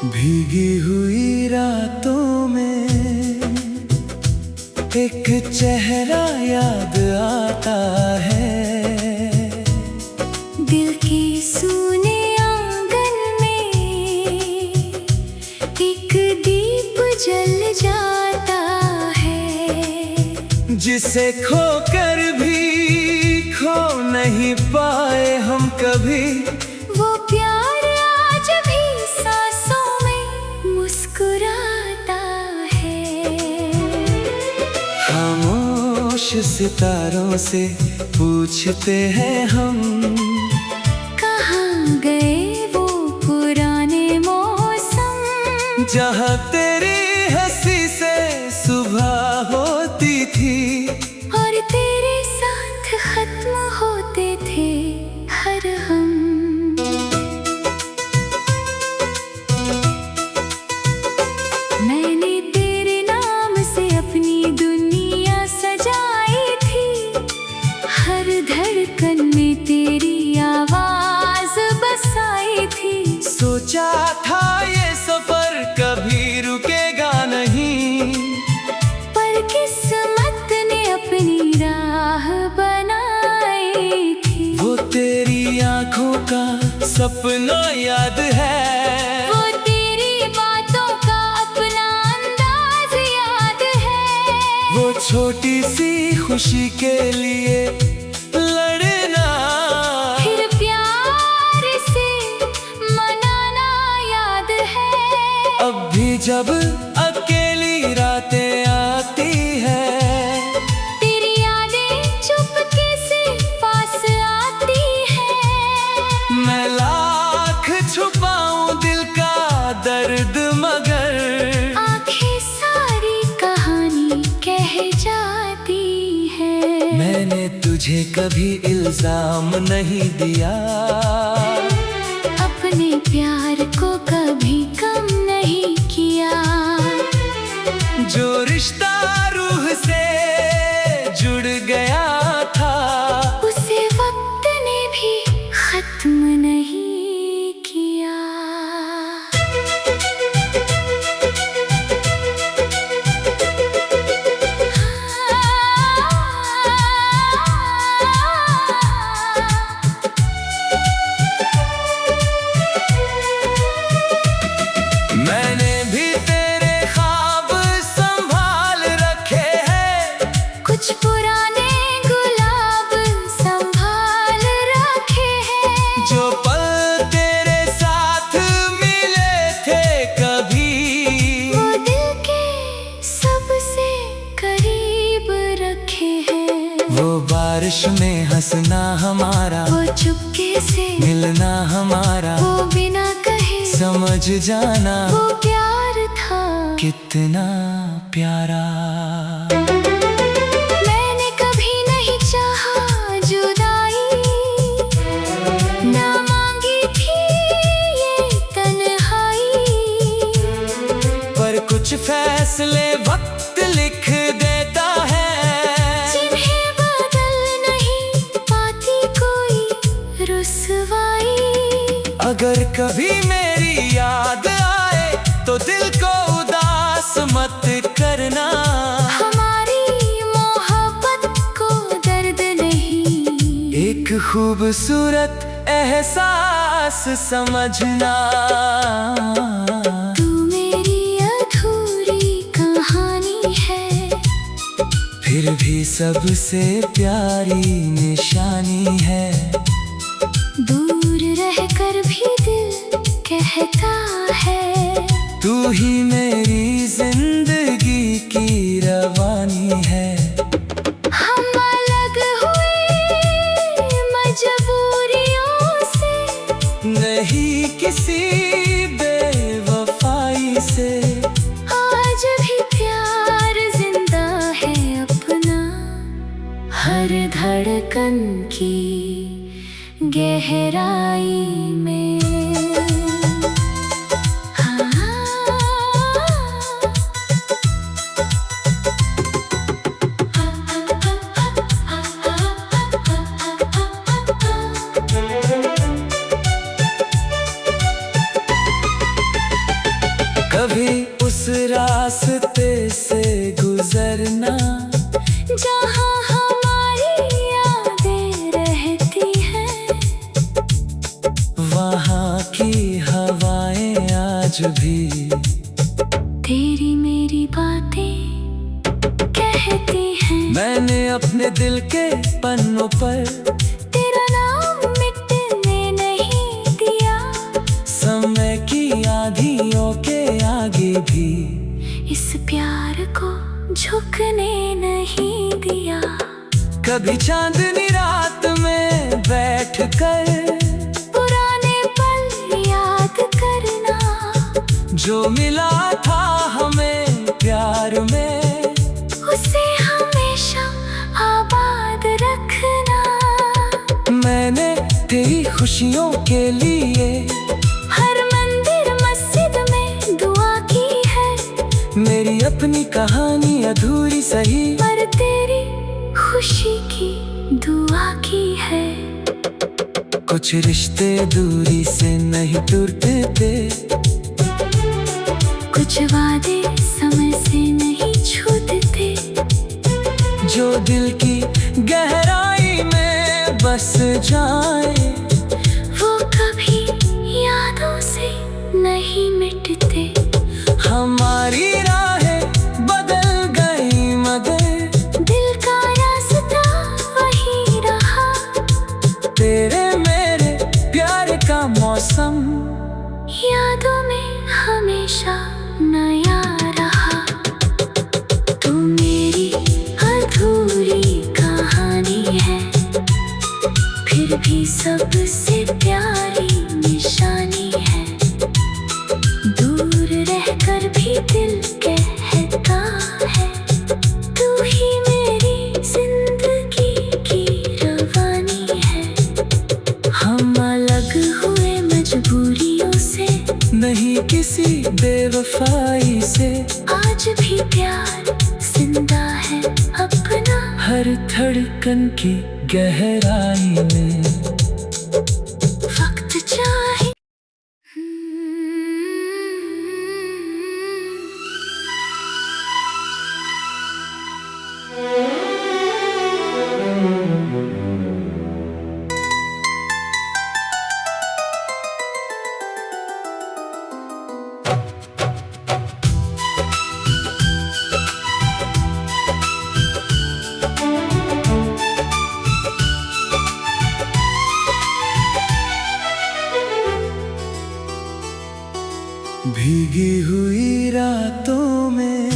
भीगी हुई रातों में एक चेहरा याद आता है। दिल के सूने आंगन में एक दीप जल जाता है, जिसे खोकर भी खो नहीं पाए हम कभी। वो प्यार आज भी सांसों में मुस्कुराता है। खामोश सितारों से पूछते हैं हम, कहाँ गए वो पुराने मौसम, जहाँ तेरी हंसी से सुबह होती थी और तेरे साथ खत्म होते थे हर हम। मैंने तेरे नाम से अपनी दुनिया सजाई थी, हर धड़कन में तेरी आवाज बसाई थी। सोचा था ये सफर कभी रुकेगा नहीं, पर किस्मत ने अपनी राह बनाई थी। वो तेरी आंखों का सपना याद है, वो तेरी बातों का अपना अंदाज याद है। वो छोटी सी खुशी के लिए लड़ना, फिर प्यार से मनाना याद है। अब भी जब अकेली रातें आती है, तेरी यादें चुपके से पास आती है। मैं लाख छुपाऊं दिल का दर्द मगर आंखें सारी कहानी कह जाती है। मैंने तुझे कभी इल्जाम नहीं दिया, अपने प्यार को कभी कम नहीं किया। जो रिश्ता रूह से जुड़ गया था, उसे वक्त ने भी खत्म नहीं किया। मैंने भी तेरे ख्वाब संभाल रखे हैं, कुछ पुराने गुलाब संभाल रखे हैं। जो पल तेरे साथ मिले थे कभी, वो दिल के सबसे करीब रखे हैं। वो बारिश में हंसना हमारा, वो चुपके से मिलना हमारा, वो बिना कहे समझ जाना वो प्यार था कितना प्यारा। मैंने कभी नहीं चाहा जुदाई, ना मांगी थी ये तन्हाई। पर कुछ फैसले वक्त लिख देता है, जिन्हें बदल नहीं पाती कोई रुसवाई। अगर कभी मेरी याद आए तो दिल को उदास मत करना। हमारी मोहब्बत को दर्द नहीं, एक खूबसूरत एहसास समझना। तू मेरी अधूरी कहानी है, फिर भी सबसे प्यारी निशानी है। दूर रहकर भी दिल कहता है, तू ही मेरी जिंदगी की रवानी है। हम अलग हुए मजबूरियों से, नहीं किसी बेवफाई से। आज भी प्यार जिंदा है अपना, हर धड़कन की गहराई में। कभी उस रास्ते से गुजरना जहाँ हमारी यादें रहती हैं। वहाँ की हवाएं आज भी तेरी मेरी बातें कहती हैं। मैंने अपने दिल के पन्नों पर तेरा नाम मिटने नहीं दिया। समय की आंधियों के आगे भी इस प्यार को झुकने नहीं दिया। कभी चांदनी रात में बैठकर पुराने पल याद करना। जो मिला था हमें प्यार में, उसे हमेशा आबाद रखना। मैंने तेरी खुशियों के लिए हर मंदिर मस्जिद में दुआ की है। मेरी अपनी कहानी अधूरी सही, पर तेरी खुशी की दुआ की है। कुछ रिश्ते दूरी से नहीं टूटते, कुछ वादे समय से नहीं छूटते। जो दिल की गहराई में बस जाए वो कभी यादों से नहीं मिटते। हमारी राहें बदल गई मगर दिल का रास्ता वही रहा। तेरे मेरे प्यार का मौसम यादों में हमेशा नया रहा। तू मेरी अधूरी कहानी है, फिर भी सबसे प्यारी निशानी है। दूर रहकर भी दिल कहता है, तू ही मेरी जिंदगी की रवानी है। हम अलग हुए मजबूरियों से, नहीं किसी बेवफाई से। आज भी प्यार जिंदा है अपना। हर धड़कन की गहराई में वक्त चाहे भीगी हुई रातों में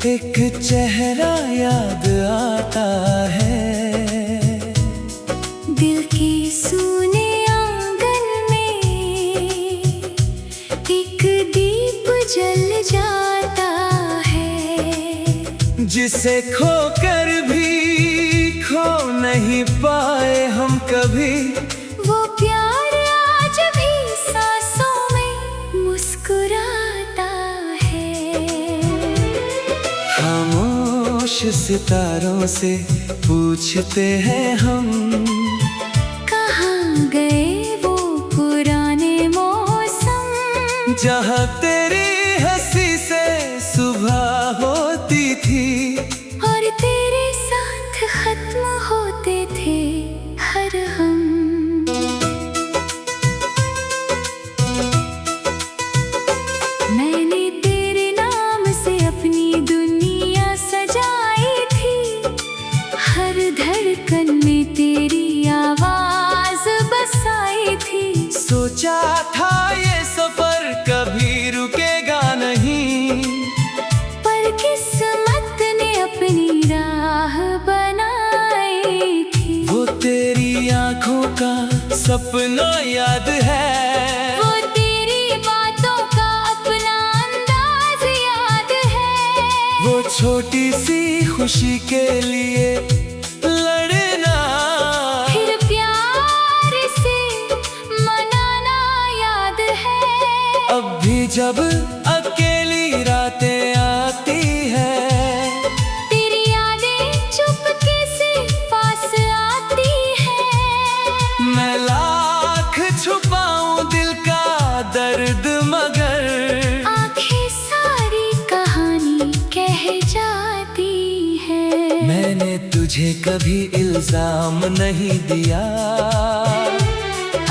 एक चेहरा याद आता है। दिल की सूने आंगन में एक दीप जल जाता है। जिसे खोकर भी खो नहीं पाए हम कभी, वो प्यार आज भी सांसों में मुस्कुराता है। खामोश सितारों से पूछते हैं हम, कहाँ गए वो पुराने मौसम। जहाँ तेरी हंसी से सुबह होती थी और तेरे साथ खत्म होते थे हर हम। मैंने तेरे नाम से अपनी दुनिया सजाई थी। हर धड़कन में तेरी आवाज बसाई थी। सोचा था ये सफर कभी रुकेगा नहीं, पर किस्मत ने अपनी राह बनाई थी। वो तेरी आंखों का सपना याद है, वो तेरी बातों का अपना अंदाज याद है। वो छोटी सी खुशी के लिए लड़ना, फिर प्यार से मनाना याद है। अब भी जब अकेली रातें आती है, तेरी यादें चुपके से पास आती है। मैं लाख छुपाऊं दिल का दर्द मगर तुझे कभी इल्जाम नहीं दिया,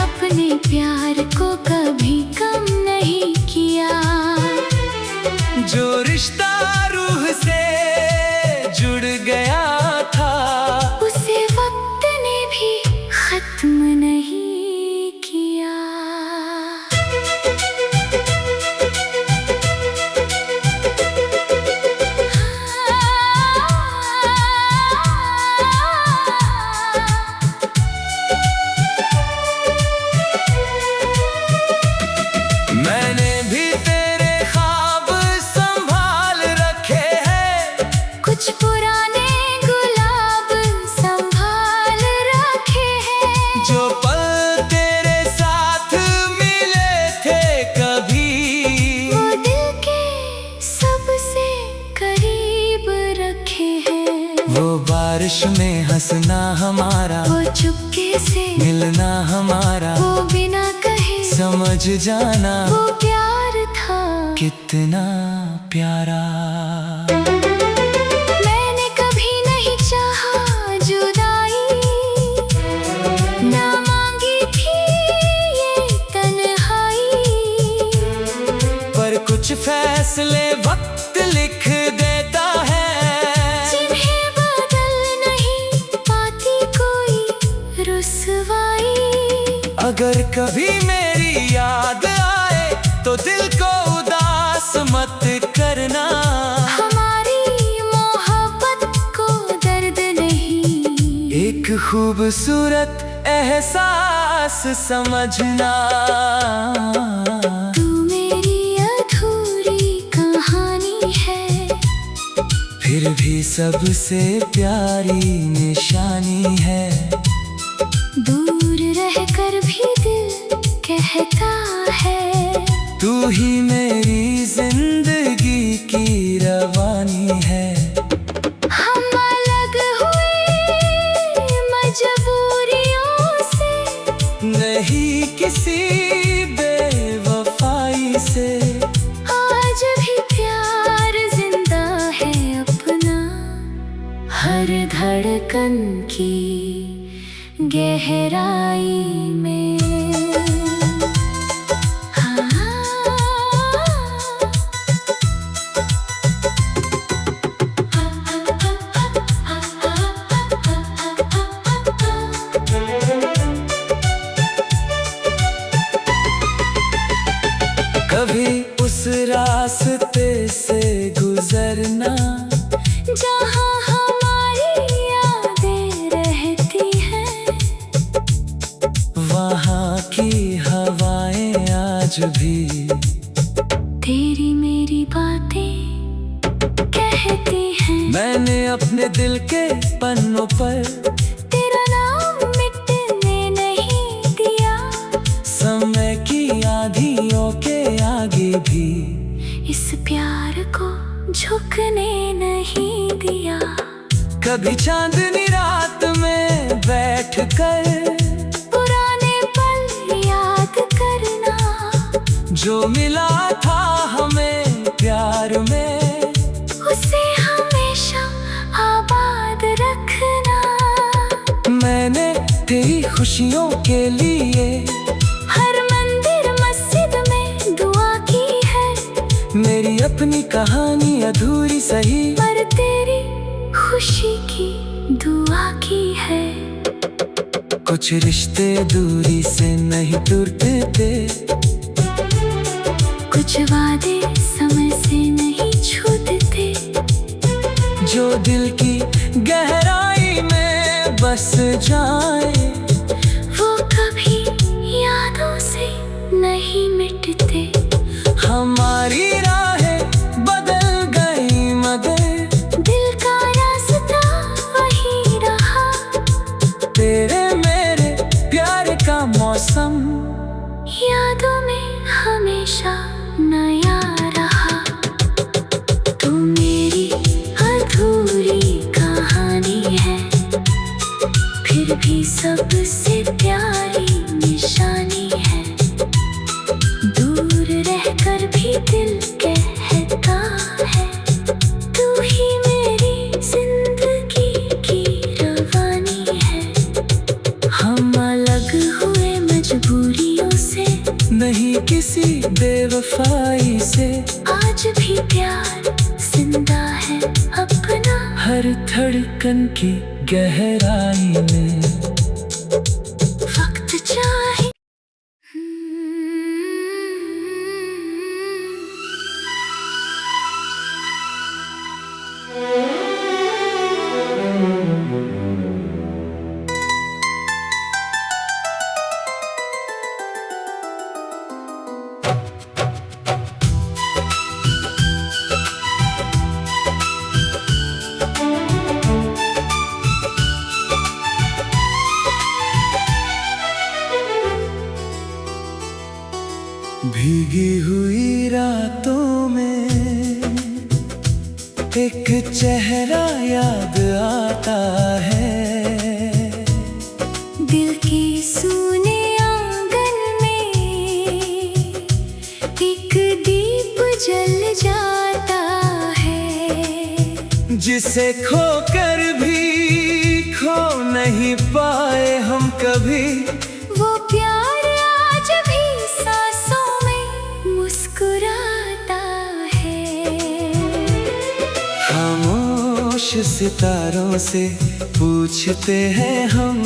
अपने प्यार को कभी कम नहीं किया। जो रिश्ता रूह से जुड़ गया था, उसे वक्त ने भी खत्म नहीं किया। मैंने भी तेरे ख्वाब संभाल रखे हैं, कुछ पुराने गुलाब संभाल रखे हैं। जो पल तेरे साथ मिले थे कभी, वो दिल के सबसे करीब रखे हैं। वो बारिश में हंसना हमारा, वो चुपके से मिलना हमारा, वो बिना कहे समझ जाना वो प्यार था कितना प्यारा। मैंने कभी नहीं चाहा जुदाई, ना मांगी थी ये तन्हाई। पर कुछ फैसले वक्त लिख देता है, जिन्हें बदल नहीं पाती कोई रुसवाई। अगर कभी मेरी याद आए तो दिल को उदास मत करना। हमारी मोहब्बत को दर्द नहीं, एक खूबसूरत एहसास समझना। तू मेरी अधूरी कहानी है, फिर भी सबसे प्यारी निशानी है। दूर रहकर भी दिल कहता है, तू ही मेरी जिंदगी की रवानी है। हम अलग हुए मजबूरियों से, नहीं किसी बेवफाई से। आज भी प्यार जिंदा है अपना, हर धड़कन की गहराई में। कभी उस रास्ते से गुजरना, जहाँ हमारी यादें रहती हैं, वहाँ की हवाएं आज भी तेरी मेरी बातें कहती हैं। मैंने अपने दिल के पन्नों पर तेरा नाम मिटने नहीं दिया, समय की आंधियों के आगे भी इस प्यार को झुकने नहीं दिया। कभी चांदनी रात में बैठकर पुराने पल याद करना, जो मिला था हमें प्यार में, उसे हमेशा आबाद रखना। मैंने तेरी खुशियों के लिए हर मंदिर मस्जिद में दुआ की है, मेरी अपनी कहानी अधूरी सही, पर तेरी खुशी की दुआ की है। कुछ रिश्ते दूरी से नहीं टूटते थे, कुछ वादे समय से नहीं छूटते, जो दिल की गहराई में बस जाए, वो कभी यादों से नहीं मिटते। हमारी राहें बदल गई मगर दिल का रास्ता वही रहा, तेरे मेरे प्यार का मौसम यादों में हमेशा नया रहा। तू मेरी अधूरी कहानी है, फिर भी सबसे प्यारी निशानी है। दूर रहकर भी दिल कहता है, तू ही मेरी जिंदगी की नहीं किसी बेवफाई से। आज भी प्यार जिंदा है अपना, हर धड़कन की गहराई में। वक्त चाहे भीगी हुई रातों में एक चेहरा याद आता है। दिल के सूने आंगन में एक दीप जल जाता है। जिसे खोकर भी खो नहीं पाए हम कभी। वो प्यार आज भी सांसों में मुस्कुराता है। खामोश सितारों से पूछते हैं हम,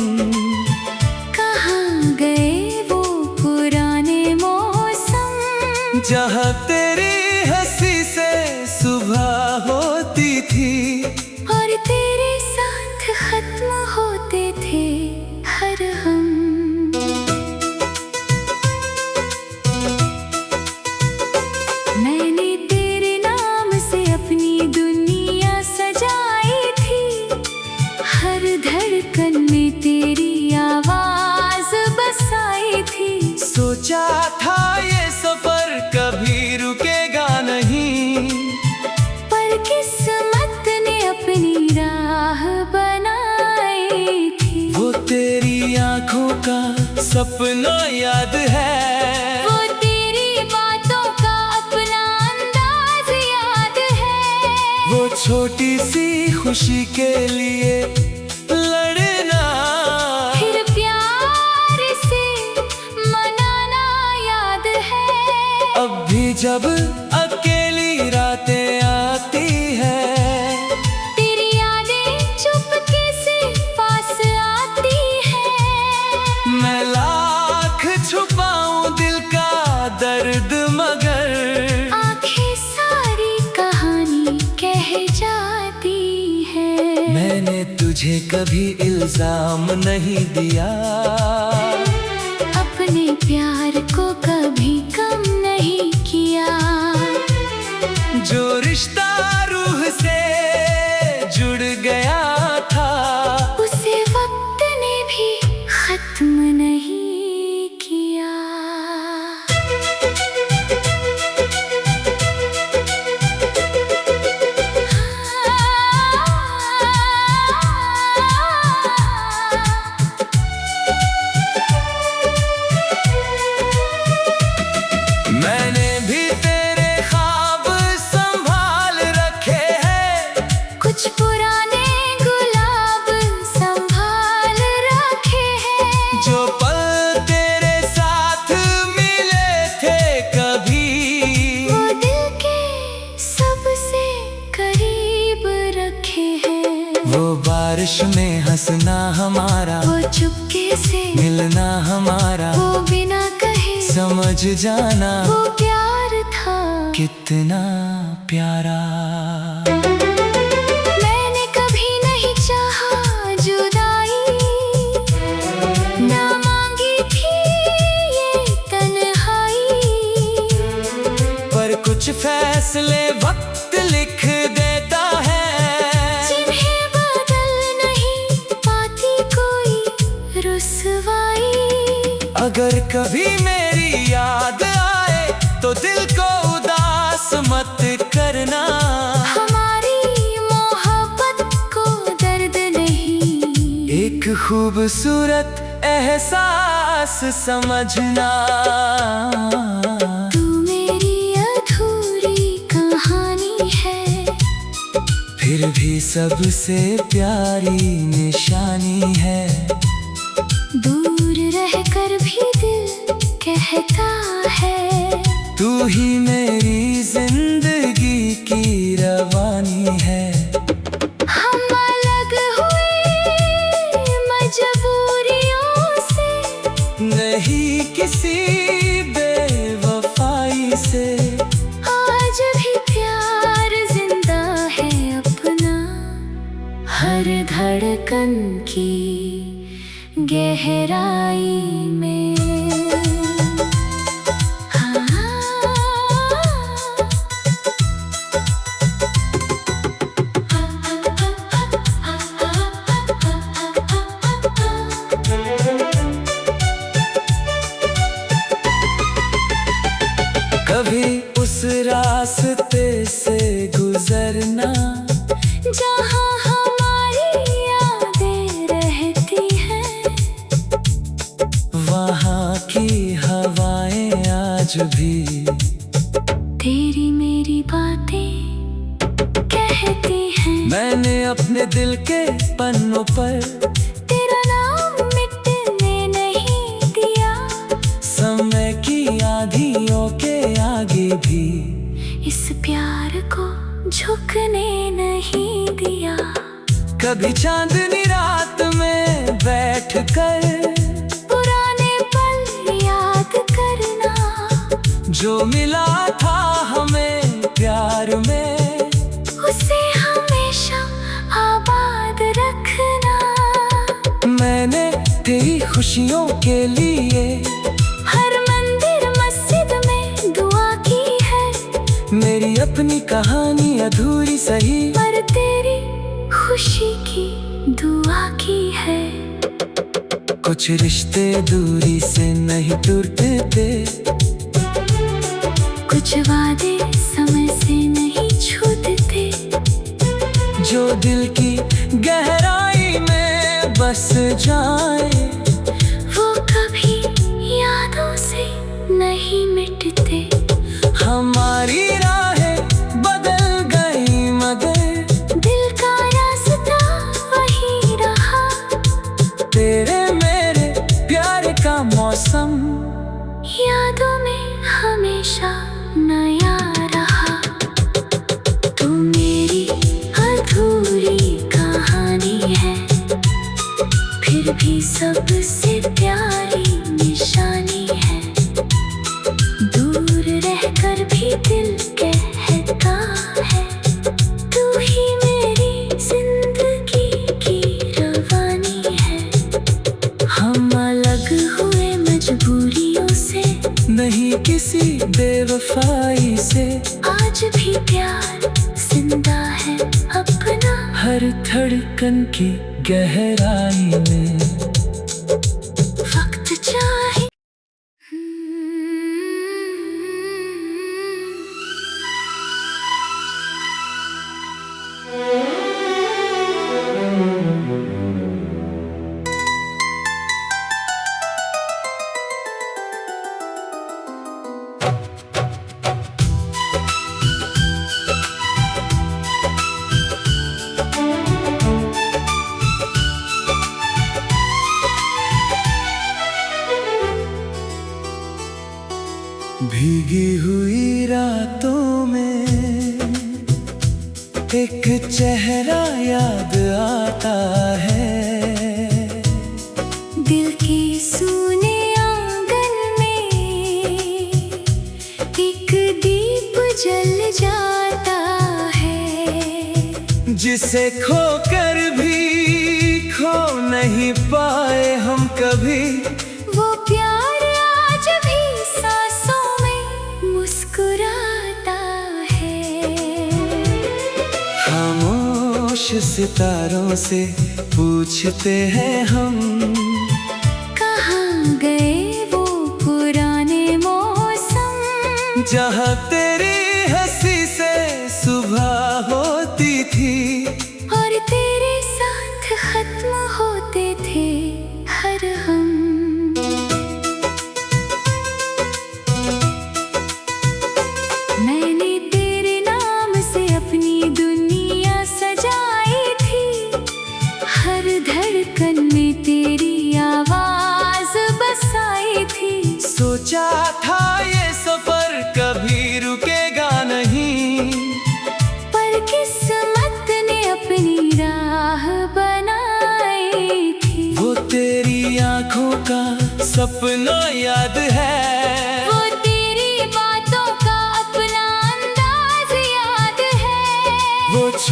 कहाँ गए वो पुराने मौसम, जहाँ तेरी हंसी से सुबह होती थी और तेरे साथ खत्म होते थे हर हम। मैंने तेरे नाम से अपनी दुनिया सजाई थी, हर धड़कन में तेरी आवाज बसाई थी। सोचा था ये सफर कभी रुकेगा नहीं, पर किस्मत ने अपनी राह बनाई थी। वो तेरी आंखों का सपना याद है, वो तेरी बातों का अपना अंदाज याद है। वो छोटी सी खुशी के लिए लड़ना, फिर प्यार से मनाना याद है। अब भी जब अकेली रातें आती है, तेरी यादें चुपके से पास आती है। मैं लाख छुपाऊं दिल का दर्द मगर आंखें सारी कहानी कह जाती है। मैंने तुझे कभी इल्जाम नहीं दिया, अपने प्यार को कभी कम नहीं किया। जो रिश्ता रूह से जुड़ गया था, उसे वक्त ने भी खत्म नहीं किया। मैंने भी तेरे ख्वाब संभाल रखे हैं, कुछ पुराने गुलाब संभाल रखे हैं। जो पल तेरे साथ मिले थे कभी, वो दिल के सबसे करीब रखे हैं। वो बारिश में हंसना हमारा, वो चुपके से मिलना हमारा, वो बिना कहे समझ जाना वो प्यार था कितना प्यारा। मैंने कभी नहीं चाहा जुदाई, ना मांगी थी ये तन्हाई। पर कुछ फैसले वक्त लिख देता है, जिन्हें बदल नहीं पाती कोई रुसवाई। अगर कभी मेरी याद आए तो दिल को उदास मत करना। हमारी मोहब्बत को दर्द नहीं, एक खूबसूरत एहसास समझना। तू मेरी अधूरी कहानी है, फिर भी सबसे प्यारी निशानी है। दूर रहकर भी दिल कहता है, तू ही मेरी जिंदगी की रवानी है। हम अलग हुए मजबूरियों से, नहीं किसी बेवफाई से। आज भी प्यार जिंदा है अपना, हर धड़कन की गहराई में। कभी उस रास्ते से गुजरना जहाँ हमारी यादें रहती हैं, वहाँ की हवाएं आज भी तेरी मेरी बातें कहती हैं। मैंने अपने दिल के पन्नों पर तेरा नाम मिटने नहीं दिया, समय की आंधियों के आगे भी इस प्यार को झुकने नहीं दिया। कभी चांदनी रात में बैठकर पुराने पल याद करना, जो मिला था हमें प्यार में, उसे हमेशा आबाद रखना। मैंने तेरी खुशियों के लिए हर मंदिर मस्जिद में दुआ की है, मेरी अपनी कहानी अधूरी सही, पर तेरी खुशी की दुआ की है। कुछ रिश्ते दूरी से नहीं टूटते, कुछ वादे समय से नहीं छूटते, जो दिल की गहराई में बस जाए, वो कभी यादों से नहीं मिटते। हमारी राहें बदल गई मगर दिल का रास्ता वही रहा, तेरे मेरे प्यार का मौसम यादों में हमेशा नया रहा। तू मेरी अधूरी कहानी है, फिर भी सबसे प्यारी निशानी है। दूर रहकर भी दिल कहता है, तू ही मेरी जिंदगी की रवानी है। हम अलग हुए मजबूरियों से, नहीं किसी बेवफाई से, आज भी प्यार जिंदा है अपना, हर धड़कन की गहराई में। वक्त चाहे भीगी हुई रातों में एक चेहरा याद आता है, दिल के सूने आंगन में एक दीप जल जाता है, जिसे खोकर भी खो नहीं पाए हम कभी। वो प्यार आज भी सांसों में मुस्कुराता है। खामोश सितारों से पूछते हैं हम, कहाँ गए वो पुराने मौसम, जहाँ तेरी हंसी से सुबह होती थी और तेरे साथ खत्म होते थे हर हम। मैंने तेरे नाम से अपनी दुनिया सजाई थी, हर धड़कन में तेरी आवाज बसाई थी। सोचा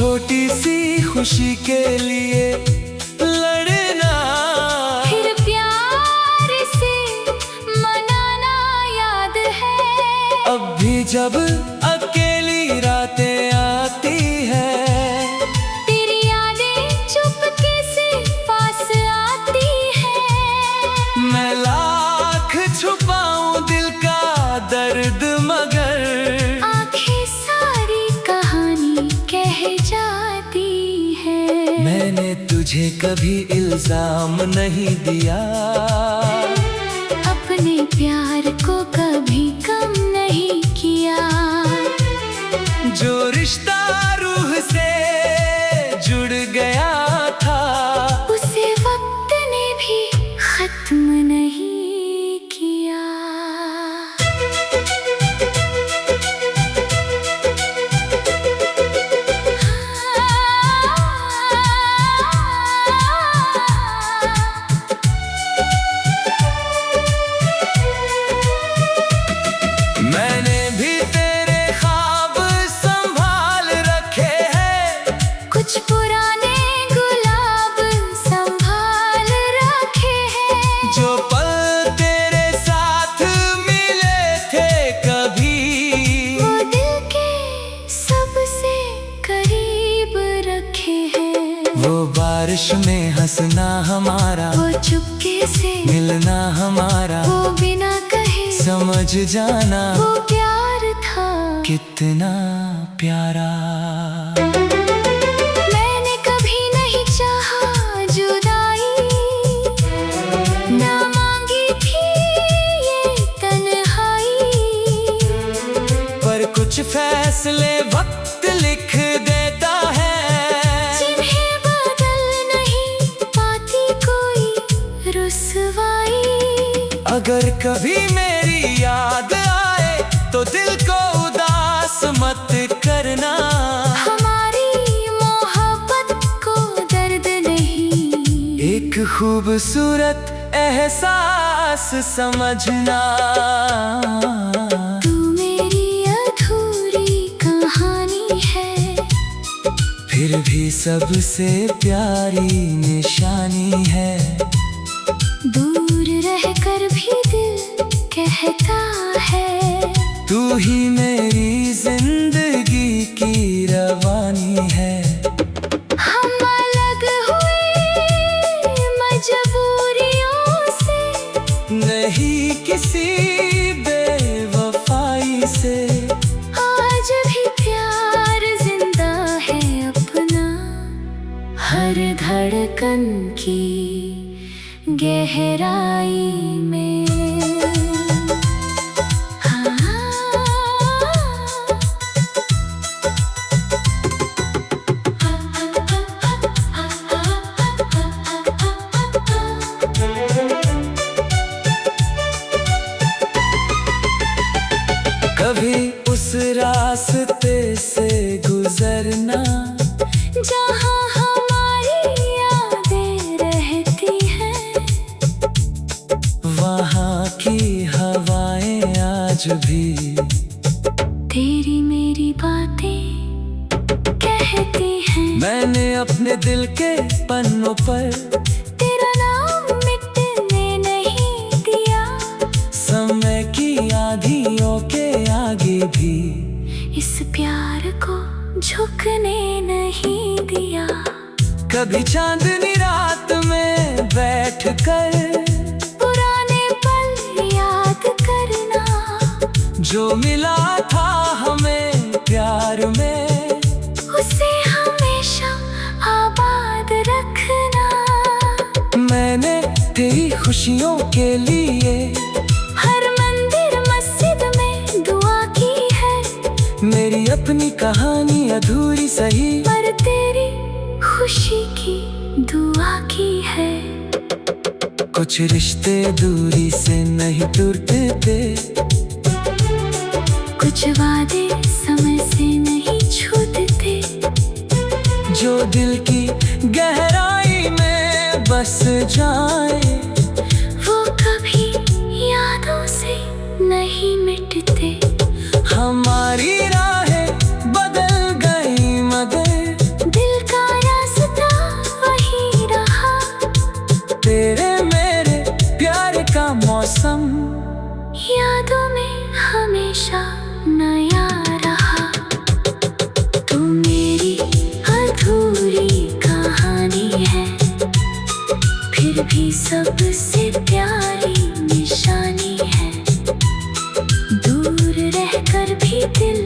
छोटी सी खुशी के लिए लड़ना, फिर प्यार से मनाना याद है। अब भी जब अकेली रातें आती है, तेरी यादें चुपके से पास आती है। मैं लाख छुपाऊं दिल का दर्द मगर आंखें सारी कहानी कह जाती है। मैंने तुझे कभी इल्जाम नहीं दिया, अपने प्यार को कभी कम नहीं किया। जो रिश्ता रूह से जुड़ गया था, उसे वक्त ने भी खत्म नहीं किया। मैंने भी तेरे ख्वाब संभाल रखे हैं, कुछ पुराने गुलाब संभाल रखे हैं। जो पल तेरे साथ मिले थे कभी, वो दिल के सबसे करीब रखे हैं। वो बारिश में हंसना हमारा, वो चुपके से मिलना हमारा, वो बिना कहे समझ जाना वो प्यार था कितना प्यारा। मैंने कभी नहीं चाहा जुदाई, ना मांगी थी ये तन्हाई। पर कुछ फैसले वक्त लिख देता है, जिन्हें बदल नहीं पाती कोई रुसवाई। अगर कभी मेरी याद आए तो दिल को उदास मत करना। हमारी मोहब्बत को दर्द नहीं, एक खूबसूरत एहसास समझना। तू मेरी अधूरी कहानी है, फिर भी सबसे प्यारी निशानी है। दूर रहकर भी दिल कहता है, तू ही मेरी जिंदगी की रवानी है। हम अलग हुए मजबूरियों से, नहीं किसी बेवफाई से। आज भी प्यार जिंदा है अपना, हर धड़कन की गहराई में। कभी उस रास्ते से गुजरना, जहाँ हमारी यादें रहती हैं। वहाँ की हवाएं आज भी तेरी मेरी बातें कहती हैं। मैंने अपने दिल के पन्नों पर तेरा नाम मिटने नहीं दिया, समय की आंधियों के आगे भी इस प्यार को झुकने नहीं दिया। कभी चांदनी रात में बैठकर पुराने पल याद करना, जो मिला था हमें प्यार में, उसे हमेशा आबाद रखना। मैंने तेरी खुशियों के लिए हर मंदिर मस्जिद में दुआ की है। मेरी अपनी कहानी अधूरी सही, पर तेरी खुशी की दुआ की है। कुछ रिश्ते दूरी से नहीं टूटते, कुछ वादे समय से नहीं छूटते, जो दिल की गहराई में बस जाए, वो कभी यादों से नहीं मिटते। हमारी राहें बदल गई मगर मौसम यादों में हमेशा नया रहा। तू मेरी अधूरी कहानी है, फिर भी सबसे प्यारी निशानी है। दूर रहकर भी दिल